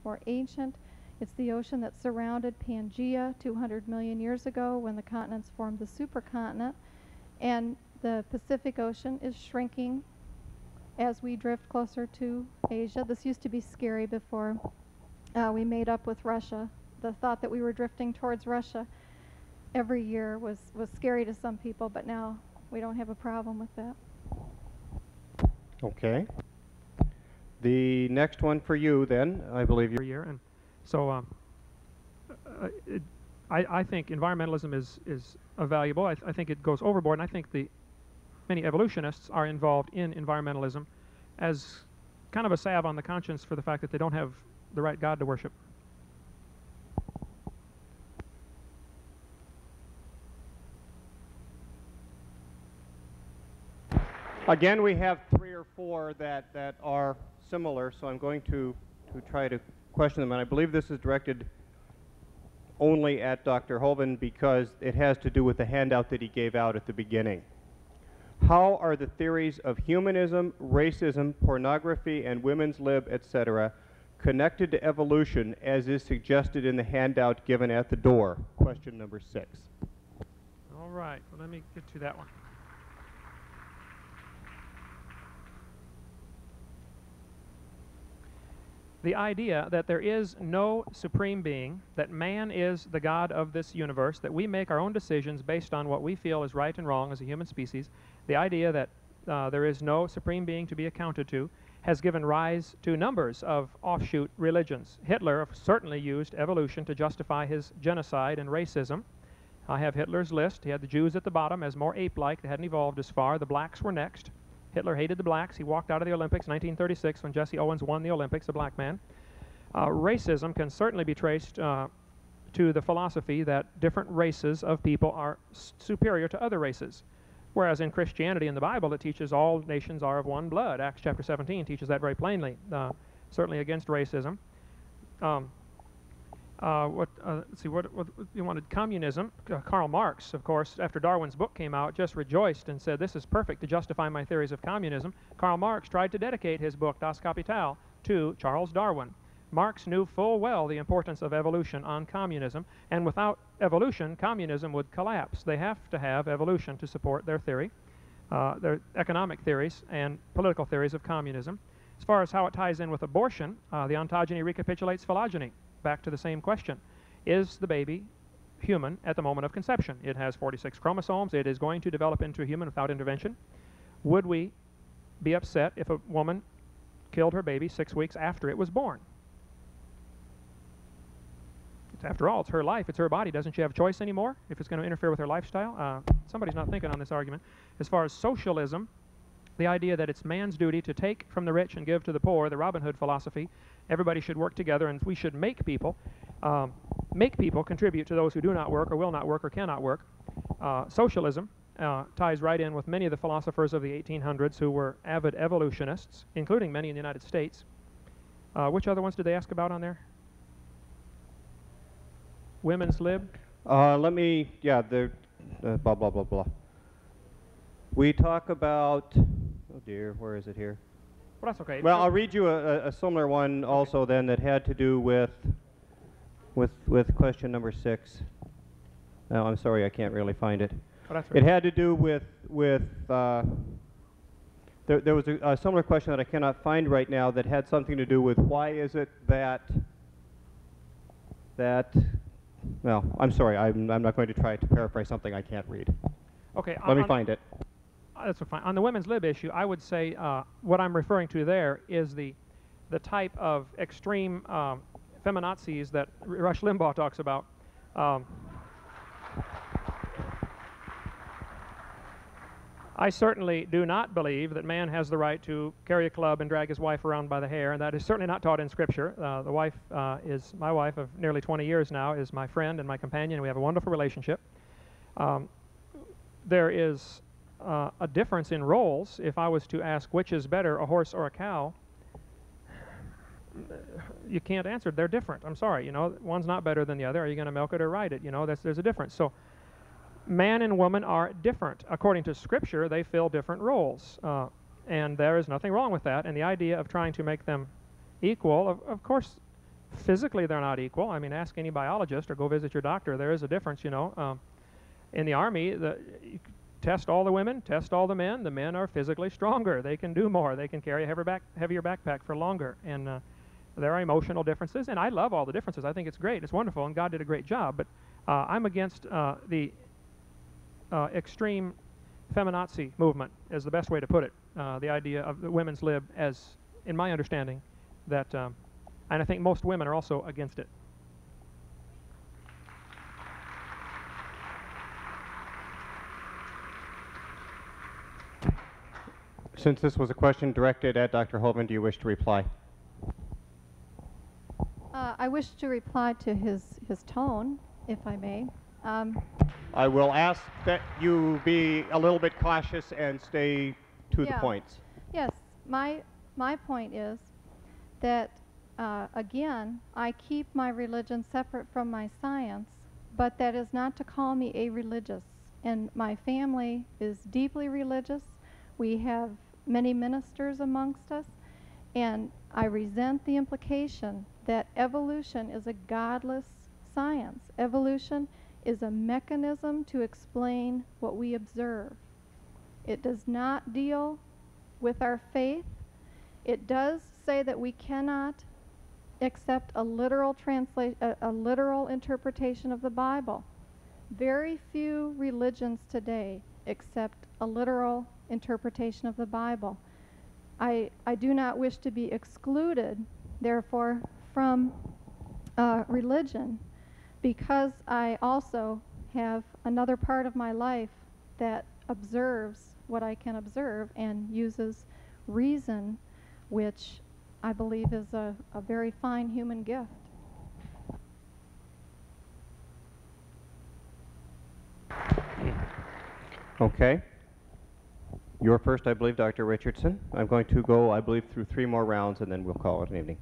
more ancient. It's the ocean that surrounded Pangaea 200 million years ago when the continents formed the supercontinent. And the Pacific Ocean is shrinking as we drift closer to Asia. This used to be scary before we made up with Russia. The thought that we were drifting towards Russia every year was scary to some people, but now we don't have a problem with that. Okay. The next one for you then, I believe you. Year, and so I think environmentalism is valuable. I think it goes overboard, and I think many evolutionists are involved in environmentalism as kind of a salve on the conscience for the fact that they don't have the right God to worship. Again, we have 3 or 4 that are similar, so I'm going to try to question them. And I believe this is directed only at Dr. Hovind because it has to do with the handout that he gave out at the beginning. How are the theories of humanism, racism, pornography, and women's lib, etc., connected to evolution as is suggested in the handout given at the door? Question number 6. All right, well, let me get to that one. The idea that there is no supreme being, that man is the God of this universe, that we make our own decisions based on what we feel is right and wrong as a human species, the idea that there is no supreme being to be accounted to, has given rise to numbers of offshoot religions. Hitler certainly used evolution to justify his genocide and racism. I have Hitler's list. He had the Jews at the bottom as more ape-like. They hadn't evolved as far. The blacks were next. Hitler hated the blacks. He walked out of the Olympics in 1936 when Jesse Owens won the Olympics, a black man. Racism can certainly be traced to the philosophy that different races of people are superior to other races. Whereas in Christianity, in the Bible, it teaches all nations are of one blood. Acts chapter 17 teaches that very plainly, certainly against racism. Let's see, what you wanted? Communism. Karl Marx, of course, after Darwin's book came out, just rejoiced and said, this is perfect to justify my theories of communism. Karl Marx tried to dedicate his book, Das Kapital, to Charles Darwin. Marx knew full well the importance of evolution on communism, and without evolution, communism would collapse. They have to have evolution to support their theory, their economic theories and political theories of communism. As far as how it ties in with abortion, the ontogeny recapitulates phylogeny. Back to the same question. Is the baby human at the moment of conception? It has 46 chromosomes. It is going to develop into a human without intervention. Would we be upset if a woman killed her baby 6 weeks after it was born? After all, it's her life, it's her body. Doesn't she have choice anymore if it's going to interfere with her lifestyle? Somebody's not thinking on this argument. As far as socialism, the idea that it's man's duty to take from the rich and give to the poor, the Robin Hood philosophy, everybody should work together and we should make people contribute to those who do not work or will not work or cannot work. Socialism ties right in with many of the philosophers of the 1800s who were avid evolutionists, including many in the United States. Which other ones did they ask about on there? Women's lib? Blah, blah, blah, blah. We talk about, oh dear, where is it here? Well, that's okay. Well, I'll read you a similar one also then that had to do with question number 6. No, I'm sorry, I can't really find it. Oh, that's right. It had to do with there was a similar question that I cannot find right now that had something to do with why is it that well, I'm sorry, I'm not going to try to paraphrase something I can't read. Okay. Let me find it. That's fine. On the women's lib issue, I would say what I'm referring to there is the type of extreme feminazis that Rush Limbaugh talks about. I certainly do not believe that man has the right to carry a club and drag his wife around by the hair, and that is certainly not taught in Scripture. The wife is my wife of nearly 20 years now, is my friend and my companion. We have a wonderful relationship. There is a difference in roles. If I was to ask which is better, a horse or a cow, you can't answer. They're different. I'm sorry. You know, one's not better than the other. Are you going to milk it or ride it? You know, there's a difference. So man and woman are different. According to Scripture, they fill different roles. And there is nothing wrong with that. And the idea of trying to make them equal, of course, physically they're not equal. I mean, ask any biologist or go visit your doctor. There is a difference, you know. In the Army, you test all the women, test all the men. The men are physically stronger. They can do more. They can carry a heavier backpack for longer. And there are emotional differences. And I love all the differences. I think it's great. It's wonderful. And God did a great job. But I'm against the extreme feminazi movement, is the best way to put it. The idea of the women's lib, as in my understanding, that, and I think most women are also against it. Since this was a question directed at Dr. Hovind, do you wish to reply? I wish to reply to his tone, if I may. I will ask that you be a little bit cautious and stay to the Yeah. points. Yes, my point is that, again, I keep my religion separate from my science, but that is not to call me a religious. And my family is deeply religious. We have many ministers amongst us, and I resent the implication that evolution is a godless science. Evolution is a mechanism to explain what we observe. It does not deal with our faith. It does say that we cannot accept a literal interpretation of the Bible. Very few religions today accept a literal interpretation of the Bible. I do not wish to be excluded, therefore, from religion, because I also have another part of my life that observes what I can observe and uses reason, which I believe is a very fine human gift. Okay. You're first, I believe, Dr. Richardson. I'm going to go, I believe, through 3 more rounds, and then we'll call it an evening.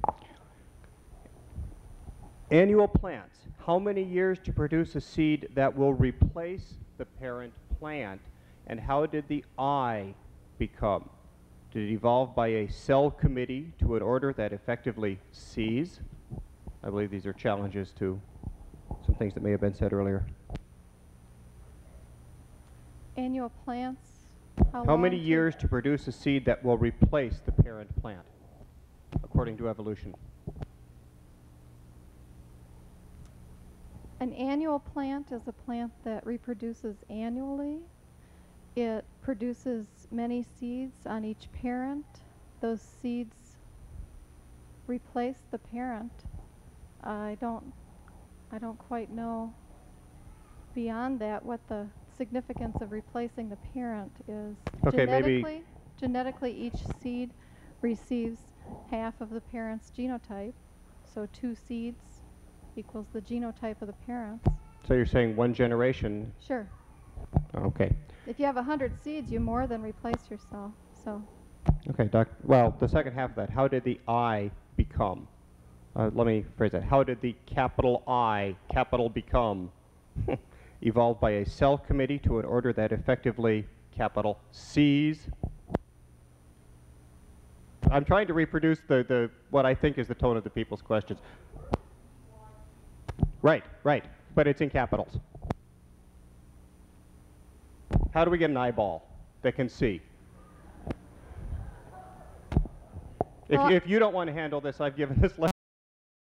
Annual plants. How many years to produce a seed that will replace the parent plant? And how did the eye become? Did it evolve by a cell committee to an order that effectively sees? I believe these are challenges to some things that may have been said earlier. Annual plants. How many years to produce a seed that will replace the parent plant, according to evolution? An annual plant is a plant that reproduces annually. It produces many seeds on each parent. Those seeds replace the parent. I don't quite know beyond that what the significance of replacing the parent is. Okay, maybe genetically each seed receives half of the parent's genotype, so 2 seeds equals the genotype of the parents. So you're saying 1 generation? Sure. Okay. If you have 100 seeds, you more than replace yourself. So. Okay, well, the second half of that, how did the eye become? Let me phrase that. How did the capital I, capital become? Evolved by a cell committee to an order that effectively, capital, sees? I'm trying to reproduce what I think is the tone of the people's questions. Right, but it's in capitals. How do we get an eyeball that can see? If you don't want to handle this, I've given this lesson.